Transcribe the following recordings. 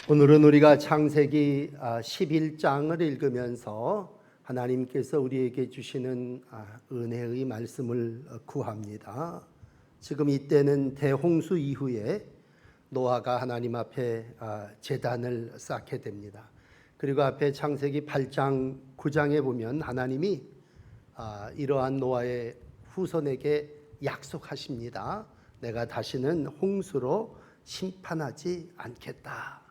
오늘은 우리가 창세기 11장을 읽으면서 하나님께서 우리에게 주시는 은혜의 말씀을 구합니다. 지금 이때는 대홍수 이후에 노아가 하나님 앞에 제단을 쌓게 됩니다. 그리고 앞에 창세기 8장 9장에 보면 하나님이 이러한 노아의 후손에게 약속하십니다. 내가 다시는 홍수로 심판하지 않겠다.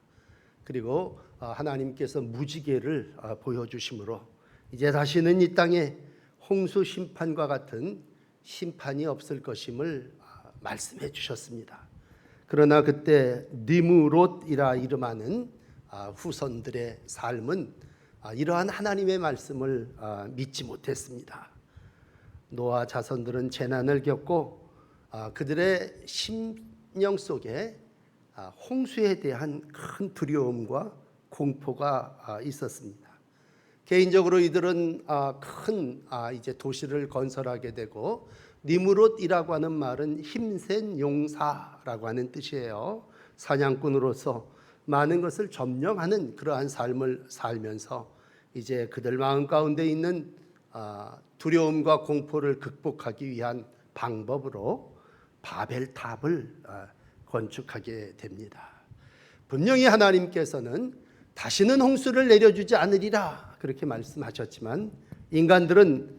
그리고 하나님께서 무지개를 보여주심으로 이제 다시는 이 땅에 홍수 심판과 같은 심판이 없을 것임을 말씀해 주셨습니다. 그러나 그때 니므롯이라 이름하는 후손들의 삶은 이러한 하나님의 말씀을 믿지 못했습니다. 노아 자손들은 재난을 겪고 그들의 심령 속에 홍수에 대한 큰 두려움과 공포가 있었습니다. 개인적으로 이들은 큰 이제 도시를 건설하게 되고, 니므롯이라고 하는 말은 힘센 용사라고 하는 뜻이에요. 사냥꾼으로서 많은 것을 점령하는 그러한 삶을 살면서 이제 그들 마음 가운데 있는 두려움과 공포를 극복하기 위한 방법으로 바벨탑을 건축하게 됩니다. 분명히 하나님께서는 다시는 홍수를 내려주지 않으리라 그렇게 말씀하셨지만, 인간들은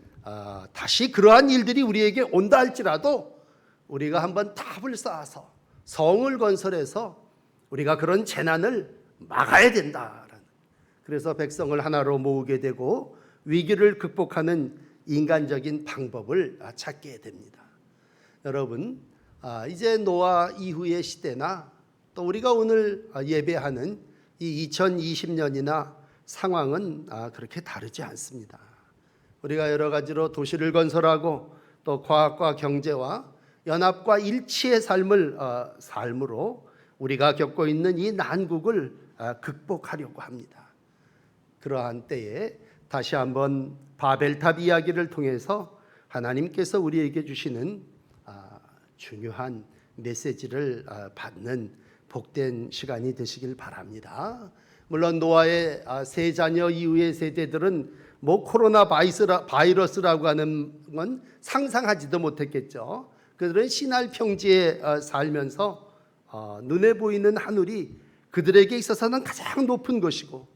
다시 그러한 일들이 우리에게 온다 할지라도 우리가 한번 탑을 쌓아서 성을 건설해서 우리가 그런 재난을 막아야 된다. 그래서 백성을 하나로 모으게 되고 위기를 극복하는 인간적인 방법을 찾게 됩니다. 여러분, 이제 노아 이후의 시대나 또 우리가 오늘 예배하는 이 2020년이나 상황은 그렇게 다르지 않습니다. 우리가 여러 가지로 도시를 건설하고 또 과학과 경제와 연합과 일치의 삶으로 우리가 겪고 있는 이 난국을 극복하려고 합니다. 그러한 때에 다시 한번 바벨탑 이야기를 통해서 하나님께서 우리에게 주시는 중요한 메시지를 받는 복된 시간이 되시길 바랍니다. 물론 노아의 세 자녀 이후의 세대들은 코로나 바이러스라고 하는 건 상상하지도 못했겠죠. 그들은 신할 평지에 살면서 눈에 보이는 하늘이 그들에게 있어서는 가장 높은 것이고,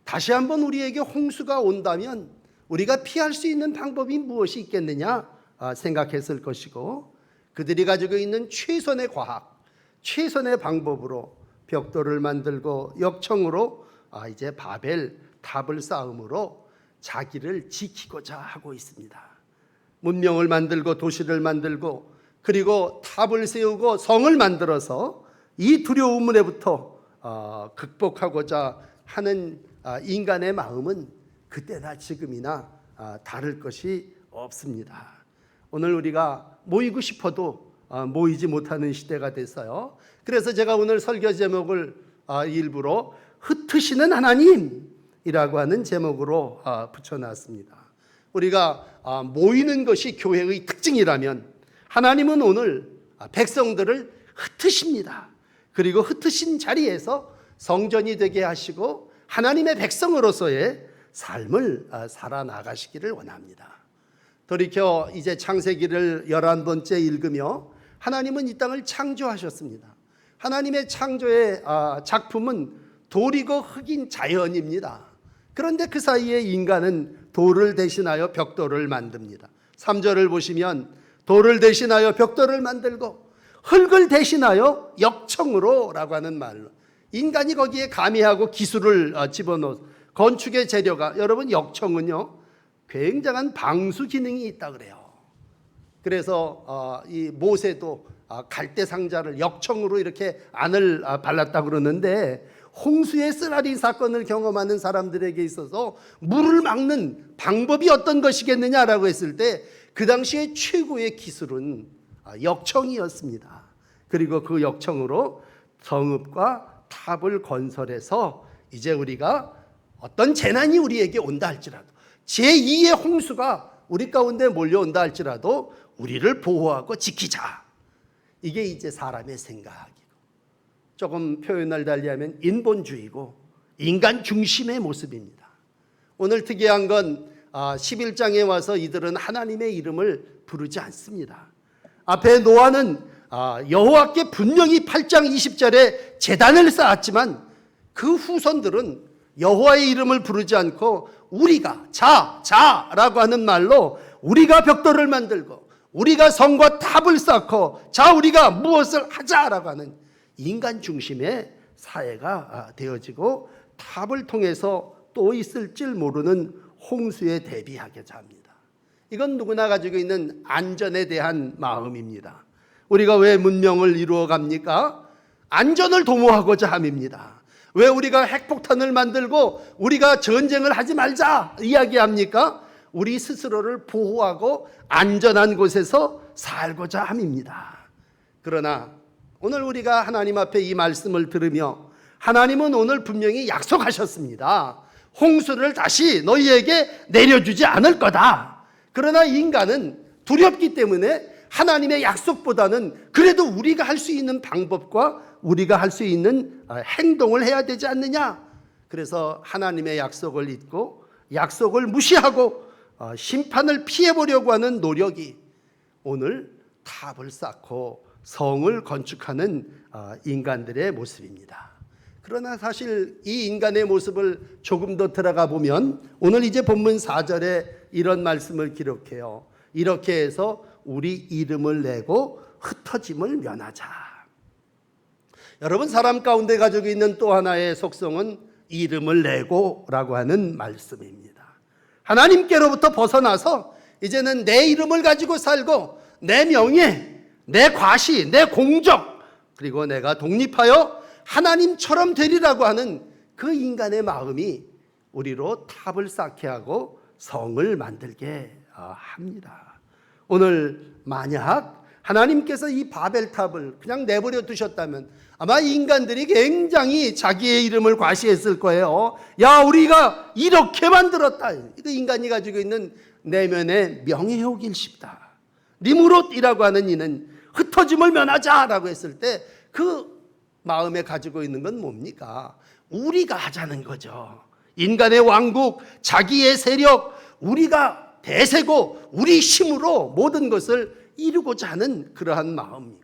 다시 한번 우리에게 홍수가 온다면 우리가 피할 수 있는 방법이 무엇이 있겠느냐 생각했을 것이고, 그들이 가지고 있는 최선의 과학, 최선의 방법으로 벽돌을 만들고 역청으로 이제 바벨 탑을 쌓음으로 자기를 지키고자 하고 있습니다. 문명을 만들고 도시를 만들고 그리고 탑을 세우고 성을 만들어서 이 두려움으로부터 극복하고자 하는 인간의 마음은 그때나 지금이나 다를 것이 없습니다. 오늘 우리가 모이고 싶어도 모이지 못하는 시대가 됐어요. 그래서 제가 오늘 설교 제목을 일부러 흩으시는 하나님이라고 하는 제목으로 붙여놨습니다. 우리가 모이는 것이 교회의 특징이라면 하나님은 오늘 백성들을 흩으십니다. 그리고 흩으신 자리에서 성전이 되게 하시고 하나님의 백성으로서의 삶을 살아나가시기를 원합니다. 돌이켜 이제 창세기를 11번째 읽으며 하나님은 이 땅을 창조하셨습니다. 하나님의 창조의 작품은 돌이고 흙인 자연입니다. 그런데 그 사이에 인간은 돌을 대신하여 벽돌을 만듭니다. 3절을 보시면 돌을 대신하여 벽돌을 만들고 흙을 대신하여 역청으로 라고 하는 말로 인간이 거기에 가미하고 기술을 집어넣어 건축의 재료가, 여러분 역청은요 굉장한 방수 기능이 있다 그래요. 그래서 이 모세도 갈대 상자를 역청으로 이렇게 안을 발랐다 그러는데, 홍수의 쓰라린 사건을 경험하는 사람들에게 있어서 물을 막는 방법이 어떤 것이겠느냐라고 했을 때 그 당시에 최고의 기술은 역청이었습니다. 그리고 그 역청으로 성읍과 탑을 건설해서 이제 우리가 어떤 재난이 우리에게 온다 할지라도, 제2의 홍수가 우리 가운데 몰려온다 할지라도 우리를 보호하고 지키자. 이게 이제 사람의 생각이고, 조금 표현을 달리하면 인본주의고 인간 중심의 모습입니다. 오늘 특이한 건 11장에 와서 이들은 하나님의 이름을 부르지 않습니다. 앞에 노아는 여호와께 분명히 8장 20절에 제단을 쌓았지만 그 후손들은 여호와의 이름을 부르지 않고 우리가 자라고 하는 말로 우리가 벽돌을 만들고 우리가 성과 탑을 쌓고 우리가 무엇을 하자라고 하는 인간 중심의 사회가 되어지고 탑을 통해서 또 있을 줄 모르는 홍수에 대비하고자 합니다. 이건 누구나 가지고 있는 안전에 대한 마음입니다. 우리가 왜 문명을 이루어 갑니까? 안전을 도모하고자 함입니다. 왜 우리가 핵폭탄을 만들고 우리가 전쟁을 하지 말자 이야기합니까? 우리 스스로를 보호하고 안전한 곳에서 살고자 함입니다. 그러나 오늘 우리가 하나님 앞에 이 말씀을 들으며 하나님은 오늘 분명히 약속하셨습니다. 홍수를 다시 너희에게 내려주지 않을 거다. 그러나 인간은 두렵기 때문에 하나님의 약속보다는 그래도 우리가 할 수 있는 방법과 우리가 할 수 있는 행동을 해야 되지 않느냐. 그래서 하나님의 약속을 잊고 약속을 무시하고 심판을 피해보려고 하는 노력이 오늘 탑을 쌓고 성을 건축하는 인간들의 모습입니다. 그러나 사실 이 인간의 모습을 조금 더 들어가 보면 오늘 이제 본문 4절에 이런 말씀을 기록해요. 이렇게 해서 우리 이름을 내고 흩어짐을 면하자. 여러분, 사람 가운데 가지고 있는 또 하나의 속성은 이름을 내고라고 하는 말씀입니다. 하나님께로부터 벗어나서 이제는 내 이름을 가지고 살고 내 명예, 내 과시, 내 공적, 그리고 내가 독립하여 하나님처럼 되리라고 하는 그 인간의 마음이 우리로 탑을 쌓게 하고 성을 만들게 합니다. 오늘 만약 하나님께서 이 바벨탑을 그냥 내버려 두셨다면 아마 인간들이 굉장히 자기의 이름을 과시했을 거예요. 야, 우리가 이렇게 만들었다. 이거 인간이 가지고 있는 내면의 명예욕일 싶다. 니무롯이라고 하는 이는 흩어짐을 면하자라고 했을 때 그 마음에 가지고 있는 건 뭡니까? 우리가 하자는 거죠. 인간의 왕국, 자기의 세력, 우리가 대세고 우리 힘으로 모든 것을 이루고자 하는 그러한 마음이고,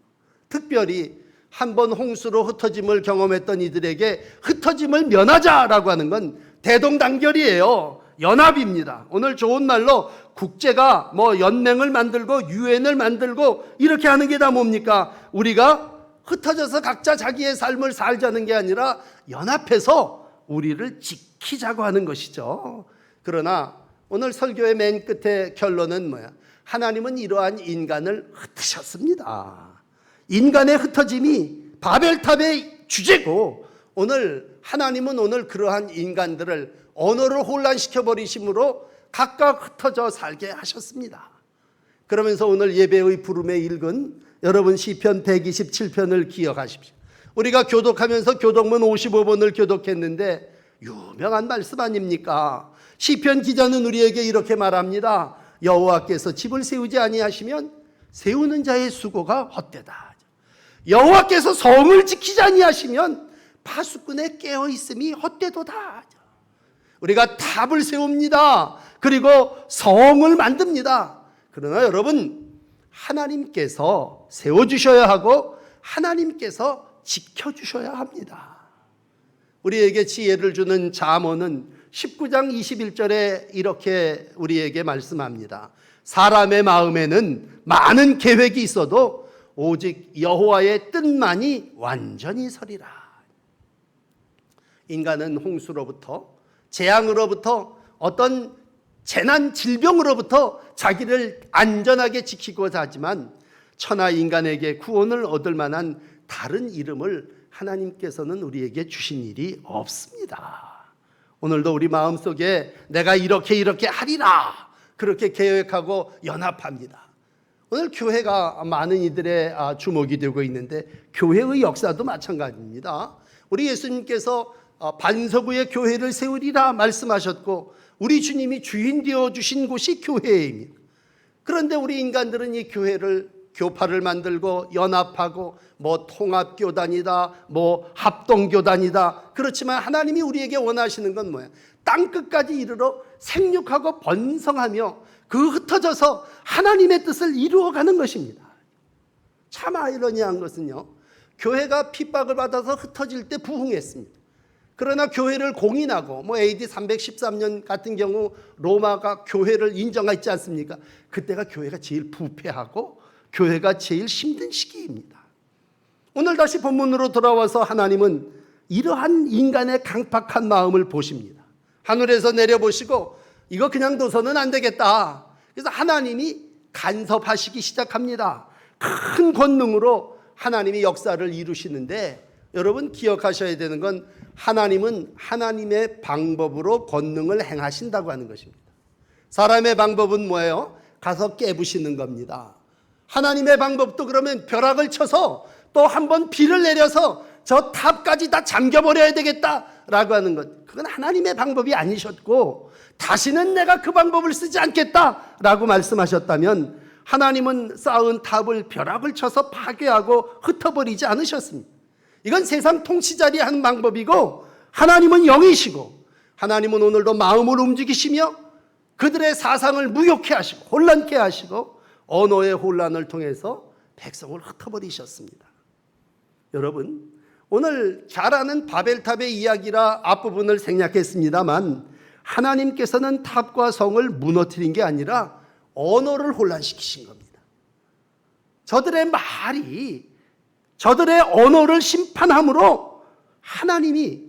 특별히 한번 홍수로 흩어짐을 경험했던 이들에게 흩어짐을 면하자라고 하는 건 대동단결이에요. 연합입니다. 오늘 좋은 말로 국제가 연맹을 만들고 유엔을 만들고 이렇게 하는 게 다 뭡니까? 우리가 흩어져서 각자 자기의 삶을 살자는 게 아니라 연합해서 우리를 지키자고 하는 것이죠. 그러나 오늘 설교의 맨 끝에 결론은 뭐야? 하나님은 이러한 인간을 흩으셨습니다. 인간의 흩어짐이 바벨탑의 주제고, 오늘 하나님은 오늘 그러한 인간들을 언어를 혼란시켜 버리심으로 각각 흩어져 살게 하셨습니다. 그러면서 오늘 예배의 부름에 읽은 여러분 시편 127편을 기억하십시오. 우리가 교독하면서 교독문 55번을 교독했는데 유명한 말씀 아닙니까? 시편 기자는 우리에게 이렇게 말합니다. 여호와께서 집을 세우지 아니하시면 세우는 자의 수고가 헛되다. 여호와께서 성을 지키지 아니하시면 파수꾼의 깨어있음이 헛되도다. 우리가 탑을 세웁니다. 그리고 성을 만듭니다. 그러나 여러분, 하나님께서 세워주셔야 하고 하나님께서 지켜주셔야 합니다. 우리에게 지혜를 주는 잠언은 19장 21절에 이렇게 우리에게 말씀합니다. 사람의 마음에는 많은 계획이 있어도 오직 여호와의 뜻만이 완전히 서리라. 인간은 홍수로부터, 재앙으로부터, 어떤 재난 질병으로부터 자기를 안전하게 지키고자 하지만 천하 인간에게 구원을 얻을 만한 다른 이름을 하나님께서는 우리에게 주신 일이 없습니다. 오늘도 우리 마음속에 내가 이렇게 하리라 그렇게 계획하고 연합합니다. 오늘 교회가 많은 이들의 주목이 되고 있는데 교회의 역사도 마찬가지입니다. 우리 예수님께서 반석 위에 교회를 세우리라 말씀하셨고 우리 주님이 주인 되어 주신 곳이 교회입니다. 그런데 우리 인간들은 이 교회를 교파를 만들고 연합하고 뭐 통합교단이다, 뭐 합동교단이다. 그렇지만 하나님이 우리에게 원하시는 건 뭐야? 땅끝까지 이르러 생육하고 번성하며 그 흩어져서 하나님의 뜻을 이루어가는 것입니다. 참 아이러니한 것은요, 교회가 핍박을 받아서 흩어질 때 부흥했습니다. 그러나 교회를 공인하고 뭐 AD 313년 같은 경우 로마가 교회를 인정하지 않습니까? 그때가 교회가 제일 부패하고 교회가 제일 힘든 시기입니다. 오늘 다시 본문으로 돌아와서 하나님은 이러한 인간의 강팍한 마음을 보십니다. 하늘에서 내려보시고 이거 그냥 둬서는 안 되겠다. 그래서 하나님이 간섭하시기 시작합니다. 큰 권능으로 하나님이 역사를 이루시는데, 여러분 기억하셔야 되는 건 하나님은 하나님의 방법으로 권능을 행하신다고 하는 것입니다. 사람의 방법은 뭐예요? 가서 깨부시는 겁니다. 하나님의 방법도 그러면 벼락을 쳐서 또 한 번 비를 내려서 저 탑까지 다 잠겨버려야 되겠다라고 하는 것, 그건 하나님의 방법이 아니셨고 다시는 내가 그 방법을 쓰지 않겠다라고 말씀하셨다면 하나님은 쌓은 탑을 벼락을 쳐서 파괴하고 흩어버리지 않으셨습니다. 이건 세상 통치자리 하는 방법이고, 하나님은 영이시고 하나님은 오늘도 마음을 움직이시며 그들의 사상을 무욕케 하시고 혼란케 하시고 언어의 혼란을 통해서 백성을 흩어버리셨습니다. 여러분, 오늘 잘 아는 바벨탑의 이야기라 앞부분을 생략했습니다만 하나님께서는 탑과 성을 무너뜨린 게 아니라 언어를 혼란시키신 겁니다. 저들의 말이 저들의 언어를 심판함으로 하나님이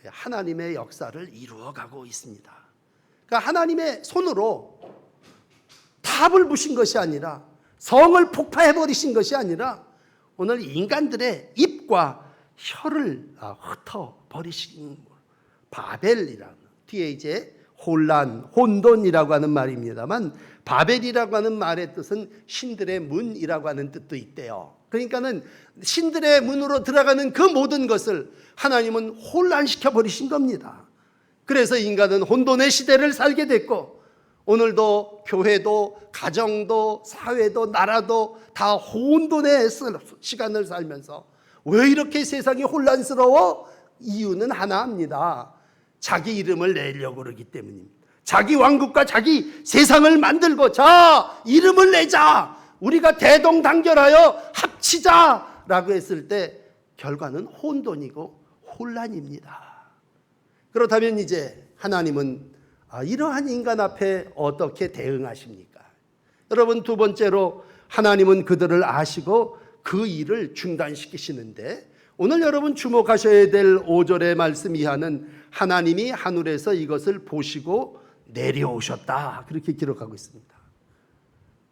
하나님의 역사를 이루어가고 있습니다. 그러니까 하나님의 손으로 탑을 부신 것이 아니라, 성을 폭파해버리신 것이 아니라 오늘 인간들의 입과 혀를 흩어버리신 바벨이라는, 뒤에 이제 혼란, 혼돈이라고 하는 말입니다만 바벨이라고 하는 말의 뜻은 신들의 문이라고 하는 뜻도 있대요. 그러니까는 신들의 문으로 들어가는 그 모든 것을 하나님은 혼란시켜 버리신 겁니다. 그래서 인간은 혼돈의 시대를 살게 됐고, 오늘도 교회도 가정도 사회도 나라도 다 혼돈의 시간을 살면서 왜 이렇게 세상이 혼란스러워? 이유는 하나입니다. 자기 이름을 내려고 그러기 때문입니다. 자기 왕국과 자기 세상을 만들고, 자, 이름을 내자, 우리가 대동단결하여 합치자라고 했을 때 결과는 혼돈이고 혼란입니다. 그렇다면 이제 하나님은 이러한 인간 앞에 어떻게 대응하십니까? 여러분, 두 번째로 하나님은 그들을 아시고 그 일을 중단시키시는데, 오늘 여러분 주목하셔야 될 5절의 말씀 이하는 하나님이 하늘에서 이것을 보시고 내려오셨다, 그렇게 기록하고 있습니다.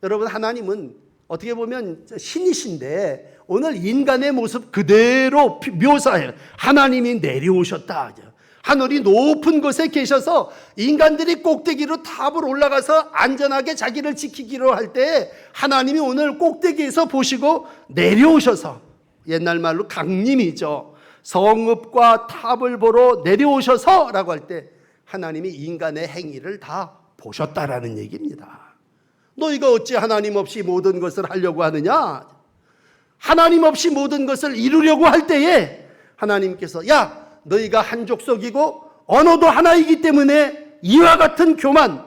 여러분, 하나님은 어떻게 보면 신이신데 오늘 인간의 모습 그대로 묘사해요. 하나님이 내려오셨다. 하늘이 높은 곳에 계셔서 인간들이 꼭대기로 탑을 올라가서 안전하게 자기를 지키기로 할 때 하나님이 오늘 꼭대기에서 보시고 내려오셔서, 옛날 말로 강림이죠, 성읍과 탑을 보러 내려오셔서 라고 할 때 하나님이 인간의 행위를 다 보셨다라는 얘기입니다. 너희가 어찌 하나님 없이 모든 것을 하려고 하느냐? 하나님 없이 모든 것을 이루려고 할 때에 하나님께서, 야, 너희가 한 족속이고 언어도 하나이기 때문에 이와 같은 교만,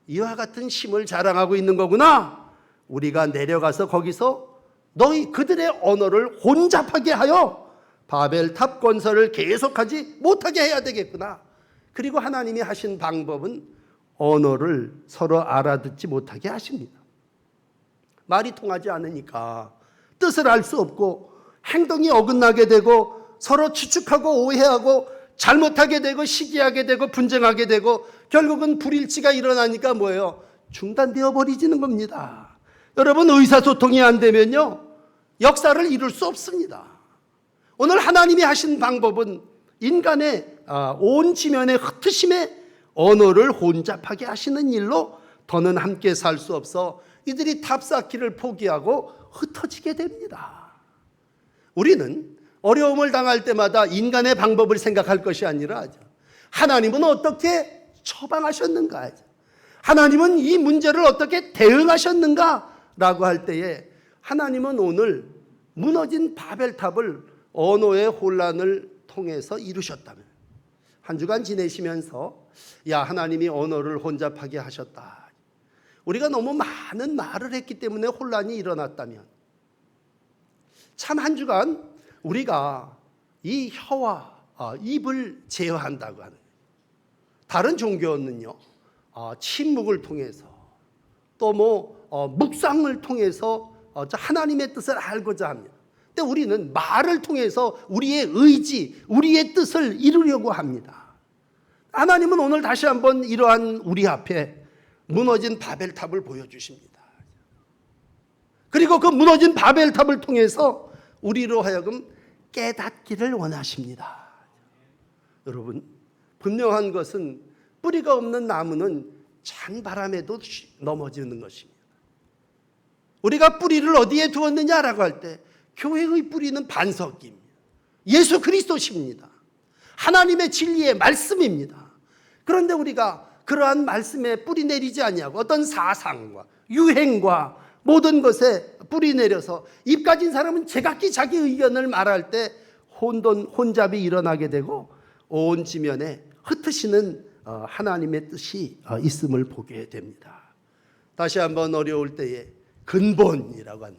이와 같은 힘을 자랑하고 있는 거구나. 우리가 내려가서 거기서 너희 그들의 언어를 혼잡하게 하여 바벨탑 건설을 계속하지 못하게 해야 되겠구나. 그리고 하나님이 하신 방법은 언어를 서로 알아듣지 못하게 하십니다. 말이 통하지 않으니까 뜻을 알 수 없고 행동이 어긋나게 되고 서로 추측하고 오해하고 잘못하게 되고 시기하게 되고 분쟁하게 되고 결국은 불일치가 일어나니까 뭐예요? 중단되어 버리지는 겁니다. 여러분, 의사소통이 안 되면요, 역사를 이룰 수 없습니다. 오늘 하나님이 하신 방법은 인간의 온 지면의 흩으심에 언어를 혼잡하게 하시는 일로 더는 함께 살 수 없어 이들이 탑 쌓기를 포기하고 흩어지게 됩니다. 우리는 어려움을 당할 때마다 인간의 방법을 생각할 것이 아니라 하나님은 어떻게 처방하셨는가, 하나님은 이 문제를 어떻게 대응하셨는가 라고 할 때에 하나님은 오늘 무너진 바벨탑을 언어의 혼란을 통해서 이루셨다면, 한 주간 지내시면서 야, 하나님이 언어를 혼잡하게 하셨다, 우리가 너무 많은 말을 했기 때문에 혼란이 일어났다면, 참 한 주간 우리가 이 혀와 입을 제어한다고 하는, 다른 종교는요 침묵을 통해서 또 묵상을 통해서 하나님의 뜻을 알고자 합니다. 근데 우리는 말을 통해서 우리의 의지, 우리의 뜻을 이루려고 합니다. 하나님은 오늘 다시 한번 이러한 우리 앞에 무너진 바벨탑을 보여주십니다. 그리고 그 무너진 바벨탑을 통해서 우리로 하여금 깨닫기를 원하십니다. 여러분, 분명한 것은 뿌리가 없는 나무는 찬바람에도 넘어지는 것입니다. 우리가 뿌리를 어디에 두었느냐라고 할 때 교회의 뿌리는 반석입니다. 예수 그리스도십니다. 하나님의 진리의 말씀입니다. 그런데 우리가 그러한 말씀에 뿌리 내리지 아니하고 어떤 사상과 유행과 모든 것에 뿌리 내려서 입 가진 사람은 제각기 자기 의견을 말할 때 혼잡이 일어나게 되고 온 지면에 흩으시는 하나님의 뜻이 있음을 보게 됩니다. 다시 한번 어려울 때에 근본이라고 하는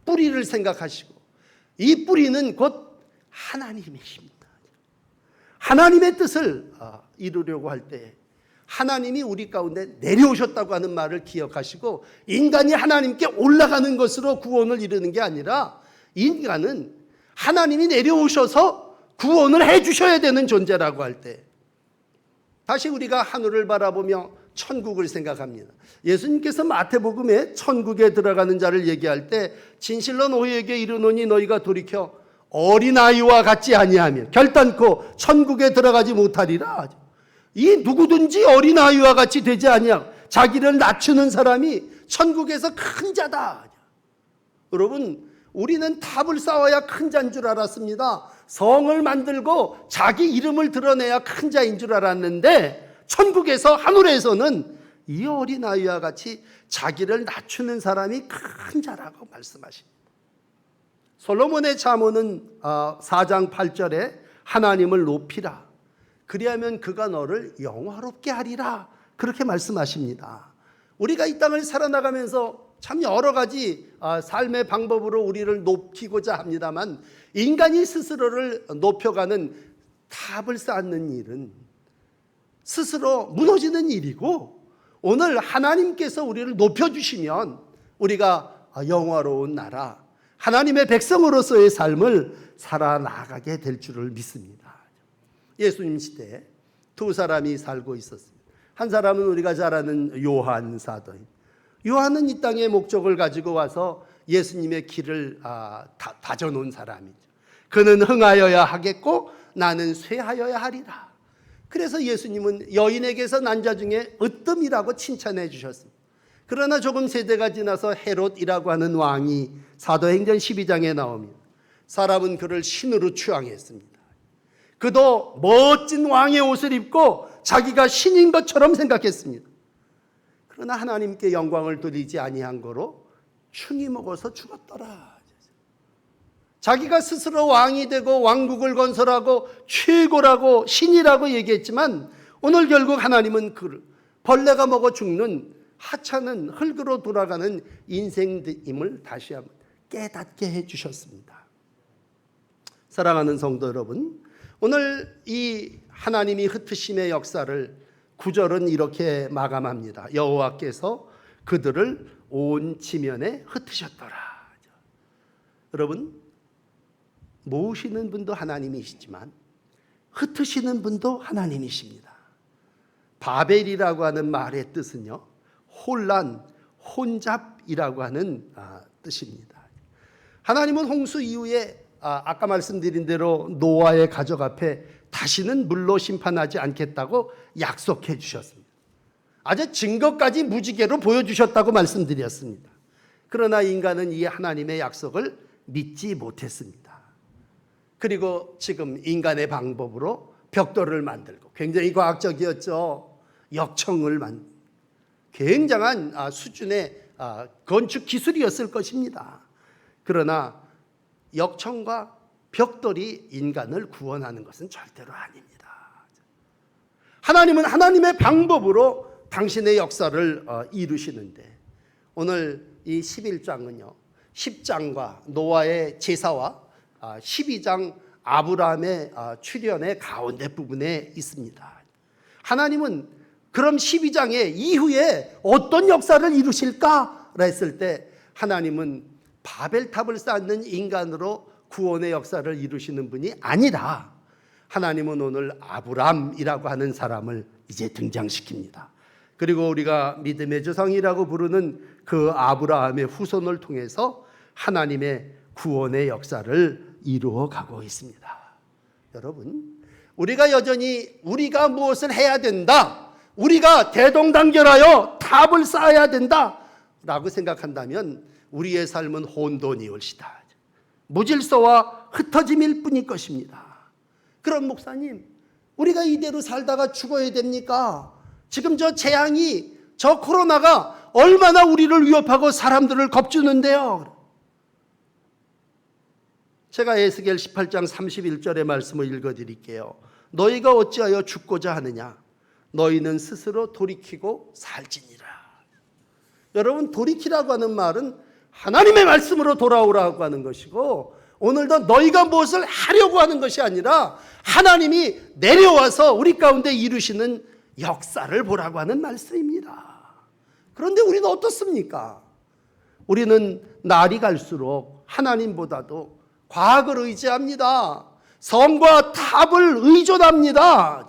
뿌리를 생각하시고, 이 뿌리는 곧 하나님이십니다. 하나님의 뜻을 이루려고 할 때 하나님이 우리 가운데 내려오셨다고 하는 말을 기억하시고, 인간이 하나님께 올라가는 것으로 구원을 이루는 게 아니라 인간은 하나님이 내려오셔서 구원을 해주셔야 되는 존재라고 할 때 다시 우리가 하늘을 바라보며 천국을 생각합니다. 예수님께서 마태복음에 천국에 들어가는 자를 얘기할 때 진실로 너희에게 이르노니 너희가 돌이켜 어린아이와 같지 아니하며 결단코 천국에 들어가지 못하리라. 이 누구든지 어린아이와 같이 되지 아니하고 자기를 낮추는 사람이 천국에서 큰 자다. 여러분, 우리는 탑을 쌓아야 큰 자인 줄 알았습니다. 성을 만들고 자기 이름을 드러내야 큰 자인 줄 알았는데, 천국에서, 하늘에서는 이 어린아이와 같이 자기를 낮추는 사람이 큰 자라고 말씀하십니다. 솔로몬의 잠언은 4장 8절에 하나님을 높이라, 그리하면 그가 너를 영화롭게 하리라, 그렇게 말씀하십니다. 우리가 이 땅을 살아나가면서 참 여러 가지 삶의 방법으로 우리를 높이고자 합니다만, 인간이 스스로를 높여가는 탑을 쌓는 일은 스스로 무너지는 일이고, 오늘 하나님께서 우리를 높여주시면 우리가 영화로운 나라, 하나님의 백성으로서의 삶을 살아나가게 될 줄을 믿습니다. 예수님 시대에 두 사람이 살고 있었습니다. 한 사람은 우리가 잘 아는 요한 사도입니다. 요한은 이 땅의 목적을 가지고 와서 예수님의 길을 다져놓은 사람이죠. 그는 흥하여야 하겠고 나는 쇠하여야 하리라. 그래서 예수님은 여인에게서 난 자 중에 으뜸이라고 칭찬해 주셨습니다. 그러나 조금 세대가 지나서 헤롯이라고 하는 왕이 사도행전 12장에 나옵니다. 사람은 그를 신으로 추앙했습니다. 그도 멋진 왕의 옷을 입고 자기가 신인 것처럼 생각했습니다. 그러나 하나님께 영광을 돌리지 아니한 거로 충이 먹어서 죽었더라. 자기가 스스로 왕이 되고 왕국을 건설하고 최고라고 신이라고 얘기했지만, 오늘 결국 하나님은 그를 벌레가 먹어 죽는 하찮은 흙으로 돌아가는 인생임을 다시 한번 깨닫게 해주셨습니다. 사랑하는 성도 여러분, 오늘 이 하나님이 흩으심의 역사를 9절은 이렇게 마감합니다. 여호와께서 그들을 온 지면에 흩으셨더라. 여러분, 모으시는 분도 하나님이시지만 흩으시는 분도 하나님이십니다. 바벨이라고 하는 말의 뜻은요, 혼란, 혼잡이라고 하는 뜻입니다. 하나님은 홍수 이후에 아까 말씀드린 대로 노아의 가족 앞에 다시는 물로 심판하지 않겠다고 약속해 주셨습니다. 아주 증거까지 무지개로 보여주셨다고 말씀드렸습니다. 그러나 인간은 이 하나님의 약속을 믿지 못했습니다. 그리고 지금 인간의 방법으로 벽돌을 만들고, 굉장히 과학적이었죠. 역청을 굉장한 수준의 건축 기술이었을 것입니다. 그러나 역청과 벽돌이 인간을 구원하는 것은 절대로 아닙니다. 하나님은 하나님의 방법으로 당신의 역사를 이루시는데, 오늘 이 11장은요 10장과 노아의 제사와 12장 아브라함의 출현의 가운데 부분에 있습니다. 하나님은 그럼 12장의 이후에 어떤 역사를 이루실까 했을 때, 하나님은 바벨탑을 쌓는 인간으로 구원의 역사를 이루시는 분이 아니라, 하나님은 오늘 아브람이라고 하는 사람을 이제 등장시킵니다. 그리고 우리가 믿음의 조상이라고 부르는 그 아브라함의 후손을 통해서 하나님의 구원의 역사를 이루어 가고 있습니다. 여러분, 우리가 여전히 우리가 무엇을 해야 된다, 우리가 대동단결하여 탑을 쌓아야 된다 라고 생각한다면 우리의 삶은 혼돈이올시다, 무질서와 흩어짐일 뿐일 것입니다. 그럼 목사님, 우리가 이대로 살다가 죽어야 됩니까? 지금 저 재앙이, 저 코로나가 얼마나 우리를 위협하고 사람들을 겁주는데요. 제가 에스겔 18장 31절의 말씀을 읽어드릴게요. 너희가 어찌하여 죽고자 하느냐? 너희는 스스로 돌이키고 살지니라. 여러분, 돌이키라고 하는 말은 하나님의 말씀으로 돌아오라고 하는 것이고, 오늘도 너희가 무엇을 하려고 하는 것이 아니라 하나님이 내려와서 우리 가운데 이루시는 역사를 보라고 하는 말씀입니다. 그런데 우리는 어떻습니까? 우리는 날이 갈수록 하나님보다도 과학을 의지합니다. 성과 탑을 의존합니다.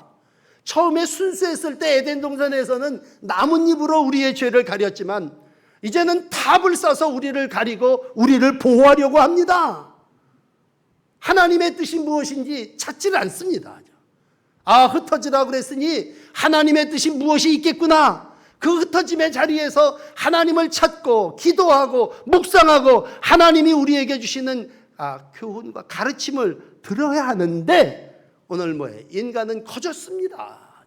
처음에 순수했을 때 에덴 동산에서는 나뭇잎으로 우리의 죄를 가렸지만, 이제는 탑을 쌓아서 우리를 가리고 우리를 보호하려고 합니다. 하나님의 뜻이 무엇인지 찾지를 않습니다. 흩어지라고 그랬으니 하나님의 뜻이 무엇이 있겠구나. 그 흩어짐의 자리에서 하나님을 찾고 기도하고 묵상하고 하나님이 우리에게 주시는 교훈과 가르침을 들어야 하는데, 오늘 뭐예요? 인간은 커졌습니다.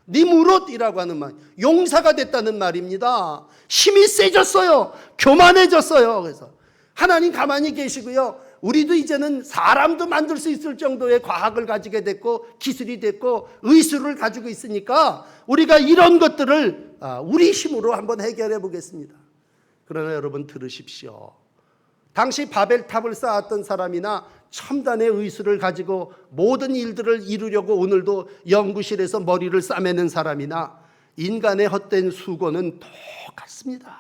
니무롯이라고 하는 말, 용사가 됐다는 말입니다. 힘이 세졌어요. 교만해졌어요. 그래서 하나님 가만히 계시고요, 우리도 이제는 사람도 만들 수 있을 정도의 과학을 가지게 됐고 기술이 됐고 의술을 가지고 있으니까 우리가 이런 것들을 우리 힘으로 한번 해결해 보겠습니다. 그러나 여러분 들으십시오. 당시 바벨탑을 쌓았던 사람이나 첨단의 의술을 가지고 모든 일들을 이루려고 오늘도 연구실에서 머리를 싸매는 사람이나 인간의 헛된 수고는 똑같습니다.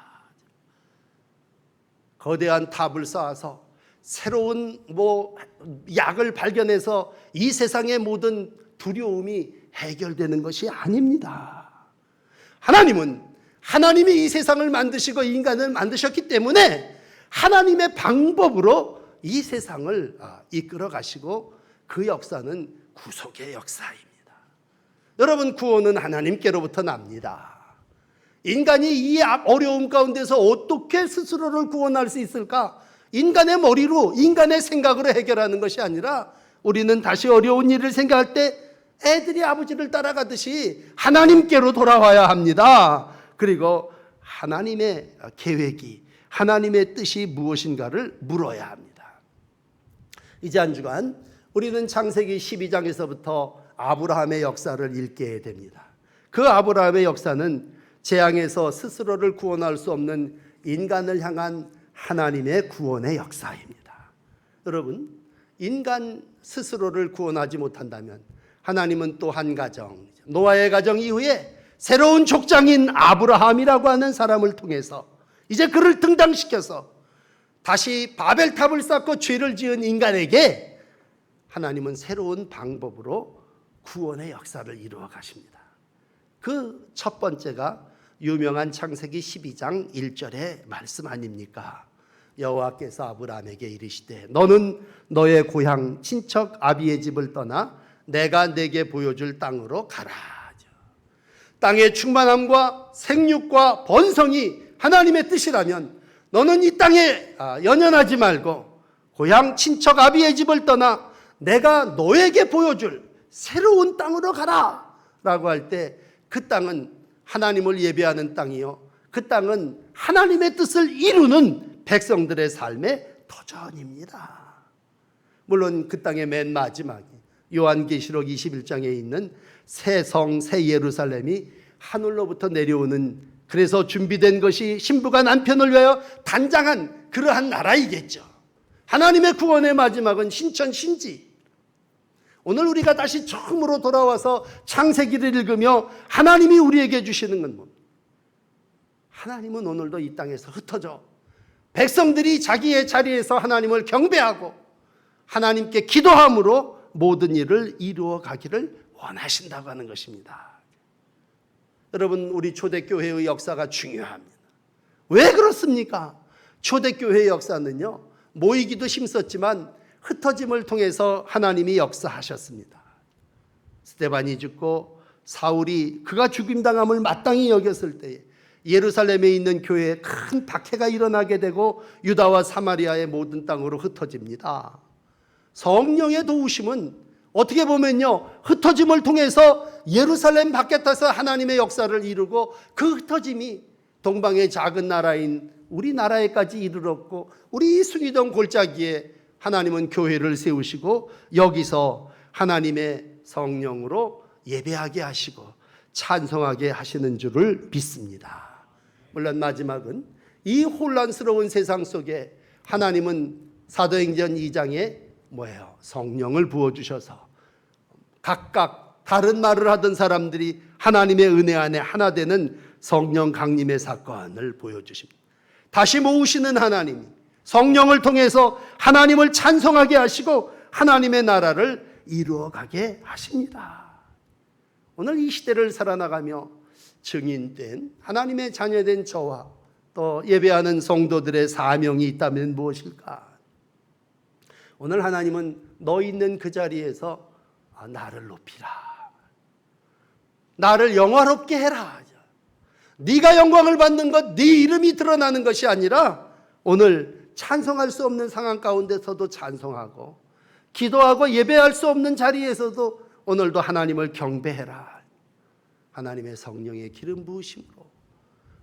거대한 탑을 쌓아서 새로운 약을 발견해서 이 세상의 모든 두려움이 해결되는 것이 아닙니다. 하나님은 하나님이 이 세상을 만드시고 인간을 만드셨기 때문에 하나님의 방법으로 이 세상을 이끌어 가시고, 그 역사는 구속의 역사입니다. 여러분, 구원은 하나님께로부터 납니다. 인간이 이 어려움 가운데서 어떻게 스스로를 구원할 수 있을까? 인간의 머리로, 인간의 생각으로 해결하는 것이 아니라, 우리는 다시 어려운 일을 생각할 때 애들이 아버지를 따라가듯이 하나님께로 돌아와야 합니다. 그리고 하나님의 계획이, 하나님의 뜻이 무엇인가를 물어야 합니다. 이제 한 주간 우리는 창세기 12장에서부터 아브라함의 역사를 읽게 됩니다. 그 아브라함의 역사는 재앙에서 스스로를 구원할 수 없는 인간을 향한 하나님의 구원의 역사입니다. 여러분, 인간 스스로를 구원하지 못한다면 하나님은 또 한 가정, 노아의 가정 이후에 새로운 족장인 아브라함이라고 하는 사람을 통해서 이제 그를 등장시켜서 다시 바벨탑을 쌓고 죄를 지은 인간에게 하나님은 새로운 방법으로 구원의 역사를 이루어 가십니다. 그 첫 번째가 유명한 창세기 12장 1절의 말씀 아닙니까? 여호와께서 아브라함에게 이르시되 너는 너의 고향 친척 아비의 집을 떠나 내가 내게 보여줄 땅으로 가라. 땅의 충만함과 생육과 번성이 하나님의 뜻이라면 너는 이 땅에 연연하지 말고 고향 친척 아비의 집을 떠나 내가 너에게 보여줄 새로운 땅으로 가라 라고 할 때, 그 땅은 하나님을 예배하는 땅이요, 그 땅은 하나님의 뜻을 이루는 백성들의 삶의 도전입니다. 물론 그 땅의 맨 마지막에 요한계시록 21장에 있는 새 성, 새 예루살렘이 하늘로부터 내려오는, 그래서 준비된 것이 신부가 남편을 위하여 단장한 그러한 나라이겠죠. 하나님의 구원의 마지막은 신천 신지. 오늘 우리가 다시 처음으로 돌아와서 창세기를 읽으며 하나님이 우리에게 주시는 건 뭡니까? 하나님은 오늘도 이 땅에서 흩어져 백성들이 자기의 자리에서 하나님을 경배하고 하나님께 기도함으로 모든 일을 이루어 가기를 원하신다고 하는 것입니다. 여러분, 우리 초대교회의 역사가 중요합니다. 왜 그렇습니까? 초대교회의 역사는요, 모이기도 힘썼지만 흩어짐을 통해서 하나님이 역사하셨습니다. 스데반이 죽고 사울이 그가 죽임당함을 마땅히 여겼을 때에 예루살렘에 있는 교회에 큰 박해가 일어나게 되고 유다와 사마리아의 모든 땅으로 흩어집니다. 성령의 도우심은 어떻게 보면요, 흩어짐을 통해서 예루살렘 바깥에서 하나님의 역사를 이루고 그 흩어짐이 동방의 작은 나라인 우리나라에까지 이르렀고, 우리 숭이동 골짜기에 하나님은 교회를 세우시고 여기서 하나님의 성령으로 예배하게 하시고 찬송하게 하시는 줄을 믿습니다. 물론 마지막은 이 혼란스러운 세상 속에 하나님은 사도행전 2장에 뭐예요? 성령을 부어주셔서 각각 다른 말을 하던 사람들이 하나님의 은혜 안에 하나 되는 성령 강림의 사건을 보여주십니다. 다시 모으시는 하나님이 성령을 통해서 하나님을 찬송하게 하시고 하나님의 나라를 이루어가게 하십니다. 오늘 이 시대를 살아나가며 증인된 하나님의 자녀된 저와 또 예배하는 성도들의 사명이 있다면 무엇일까? 오늘 하나님은 너 있는 그 자리에서 나를 높이라, 나를 영화롭게 해라. 네가 영광을 받는 것, 네 이름이 드러나는 것이 아니라 오늘 찬송할 수 없는 상황 가운데서도 찬송하고 기도하고 예배할 수 없는 자리에서도 오늘도 하나님을 경배해라. 하나님의 성령의 기름 부으심으로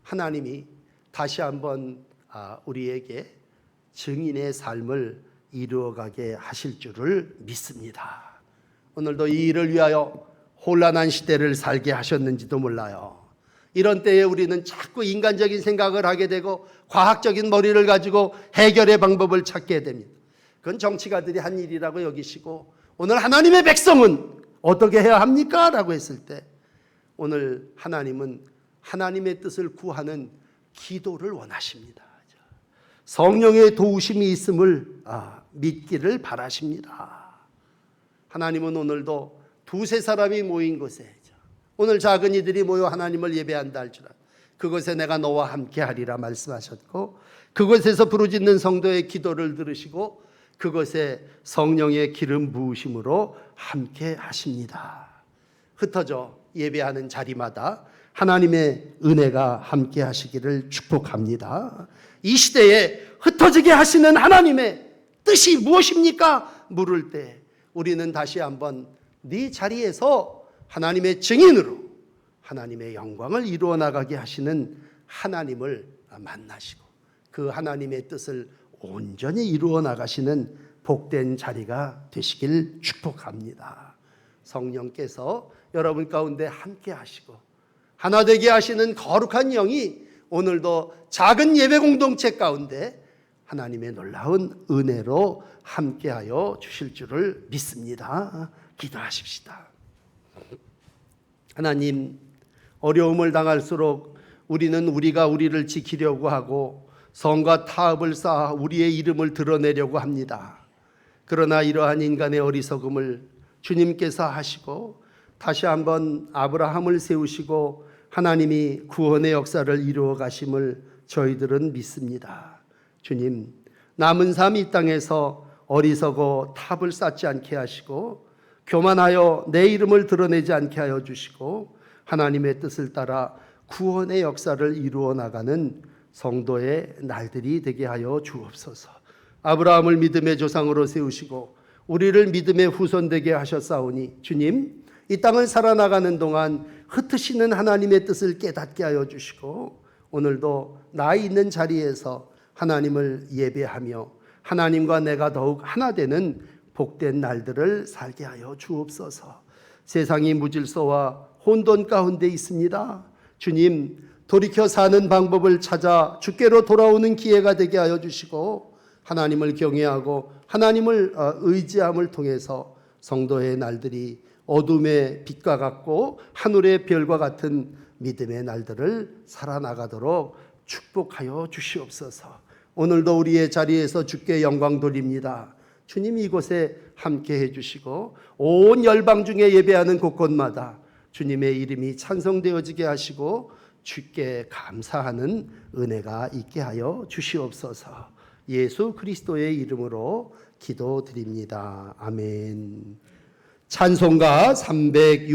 하나님이 다시 한번 우리에게 증인의 삶을 이루어가게 하실 줄을 믿습니다. 오늘도 이 일을 위하여 혼란한 시대를 살게 하셨는지도 몰라요. 이런 때에 우리는 자꾸 인간적인 생각을 하게 되고 과학적인 머리를 가지고 해결의 방법을 찾게 됩니다. 그건 정치가들이 한 일이라고 여기시고, 오늘 하나님의 백성은 어떻게 해야 합니까? 라고 했을 때 오늘 하나님은 하나님의 뜻을 구하는 기도를 원하십니다. 성령의 도우심이 있음을 믿기를 바라십니다. 하나님은 오늘도 두세 사람이 모인 곳에, 오늘 작은 이들이 모여 하나님을 예배한다 할지라 그곳에 내가 너와 함께 하리라 말씀하셨고, 그곳에서 부르짖는 성도의 기도를 들으시고 그곳에 성령의 기름 부으심으로 함께 하십니다. 흩어져 예배하는 자리마다 하나님의 은혜가 함께 하시기를 축복합니다. 이 시대에 흩어지게 하시는 하나님의 뜻이 무엇입니까? 물을 때 우리는 다시 한번 네 자리에서 하나님의 증인으로 하나님의 영광을 이루어 나가게 하시는 하나님을 만나시고 그 하나님의 뜻을 온전히 이루어 나가시는 복된 자리가 되시길 축복합니다. 성령께서 여러분 가운데 함께 하시고 하나 되게 하시는 거룩한 영이 오늘도 작은 예배 공동체 가운데 하나님의 놀라운 은혜로 함께하여 주실 줄을 믿습니다. 기도하십시다. 하나님, 어려움을 당할수록 우리는 우리가 우리를 지키려고 하고 성과 타협을 쌓아 우리의 이름을 드러내려고 합니다. 그러나 이러한 인간의 어리석음을 주님께서 하시고 다시 한번 아브라함을 세우시고 하나님이 구원의 역사를 이루어 가심을 저희들은 믿습니다. 주님, 남은 삶 이 땅에서 어리석어 탑을 쌓지 않게 하시고 교만하여 내 이름을 드러내지 않게 하여 주시고 하나님의 뜻을 따라 구원의 역사를 이루어 나가는 성도의 날들이 되게 하여 주옵소서. 아브라함을 믿음의 조상으로 세우시고 우리를 믿음의 후손 되게 하셨사오니 주님, 이 땅을 살아나가는 동안 흩으시는 하나님의 뜻을 깨닫게 하여 주시고 오늘도 나 있는 자리에서 하나님을 예배하며 하나님과 내가 더욱 하나 되는 복된 날들을 살게 하여 주옵소서. 세상이 무질서와 혼돈 가운데 있습니다. 주님, 돌이켜 사는 방법을 찾아 주께로 돌아오는 기회가 되게 하여 주시고 하나님을 경외하고 하나님을 의지함을 통해서 성도의 날들이 어둠의 빛과 같고 하늘의 별과 같은 믿음의 날들을 살아나가도록 축복하여 주시옵소서. 오늘도 우리의 자리에서 주께 영광 돌립니다. 주님, 이곳에 함께 해주시고 온 열방 중에 예배하는 곳곳마다 주님의 이름이 찬송되어지게 하시고 주께 감사하는 은혜가 있게 하여 주시옵소서. 예수 그리스도의 이름으로 기도드립니다. 아멘. 찬송가 306